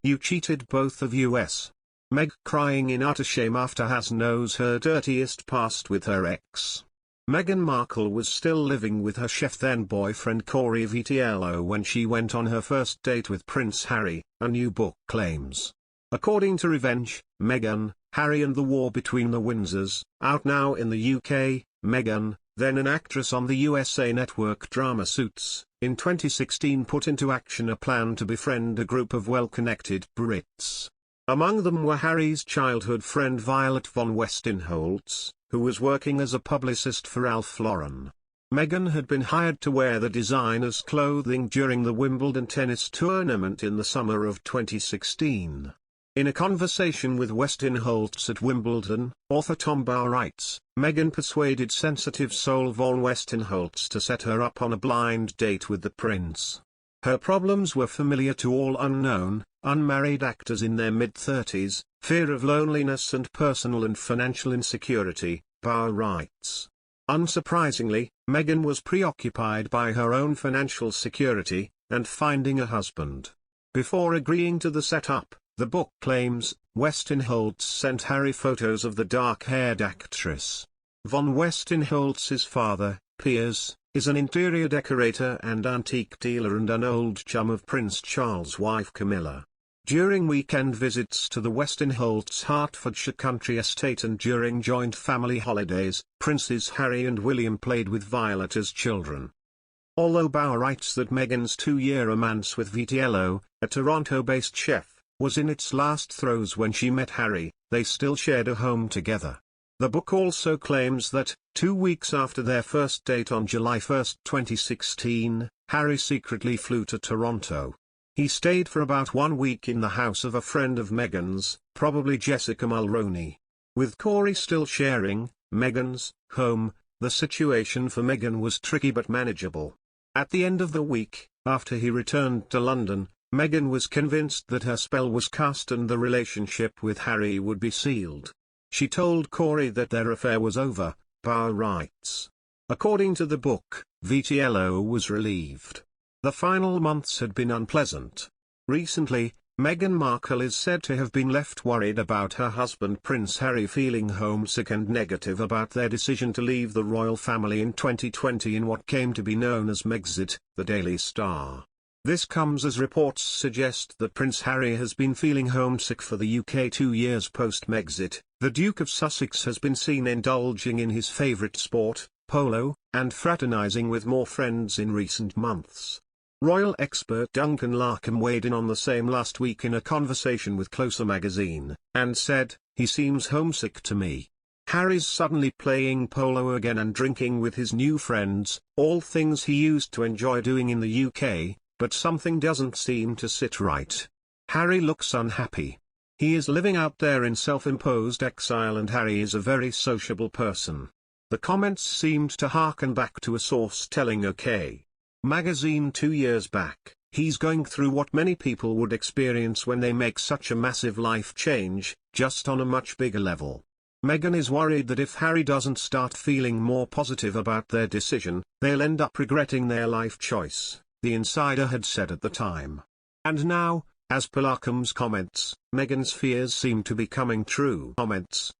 you cheated both of us. Meg crying in utter shame after Has knows her dirtiest past with her ex. Meghan Markle was still living with her chef then boyfriend Corey Vitiello when she went on her first date with Prince Harry, a new book claims. According to Revenge, Meghan, Harry and the War Between the Windsors, out now in the UK, Meghan, then an actress on the USA network drama Suits, in 2016 put into action a plan to befriend a group of well-connected Brits. Among them were Harry's childhood friend Violet von Westinghouse, who was working as a publicist for Ralph Lauren. Meghan had been hired to wear the designer's clothing during the Wimbledon tennis tournament in the summer of 2016. In a conversation with Westinghouse at Wimbledon, author Tom Bauer writes, Meghan persuaded sensitive soul von Westinghouse to set her up on a blind date with the prince. Her problems were familiar to all unknown, unmarried actors in their mid-30s, fear of loneliness and personal and financial insecurity, Bauer writes. Unsurprisingly, Meghan was preoccupied by her own financial security, and finding a husband. Before agreeing to the setup, the book claims, Westinghouse sent Harry photos of the dark-haired actress. Von Westinghouse's father, Piers, is an interior decorator and antique dealer and an old chum of Prince Charles' wife Camilla. During weekend visits to the Westinghouse Hertfordshire country estate and during joint family holidays, Princes Harry and William played with Violet as children. Although Bauer writes that Meghan's 2-year romance with Vitiello, a Toronto-based chef, was in its last throes when she met Harry, they still shared a home together. The book also claims that, 2 weeks after their first date on July 1, 2016, Harry secretly flew to Toronto. He stayed for about 1 week in the house of a friend of Meghan's, probably Jessica Mulroney. With Corey still sharing Meghan's home, the situation for Meghan was tricky but manageable. At the end of the week, after he returned to London, Meghan was convinced that her spell was cast and the relationship with Harry would be sealed. She told Corey that their affair was over, Bauer writes. According to the book, Vitiello was relieved. The final months had been unpleasant. Recently, Meghan Markle is said to have been left worried about her husband Prince Harry feeling homesick and negative about their decision to leave the royal family in 2020 in what came to be known as Megxit, the Daily Star. This comes as reports suggest that Prince Harry has been feeling homesick for the UK 2 years post-Megxit. The Duke of Sussex has been seen indulging in his favourite sport, polo, and fraternising with more friends in recent months. Royal expert Duncan Larkham weighed in on the same last week in a conversation with Closer magazine, and said, "He seems homesick to me. Harry's suddenly playing polo again and drinking with his new friends, all things he used to enjoy doing in the UK, but something doesn't seem to sit right. Harry looks unhappy. He is living out there in self-imposed exile and Harry is a very sociable person." The comments seemed to harken back to a source telling OK! Magazine 2 years back, "He's going through what many people would experience when they make such a massive life change, just on a much bigger level." Meghan is worried that if Harry doesn't start feeling more positive about their decision, they'll end up regretting their life choice, the insider had said at the time. And now, as per Larkham's comments, Meghan's fears seem to be coming true. Comments,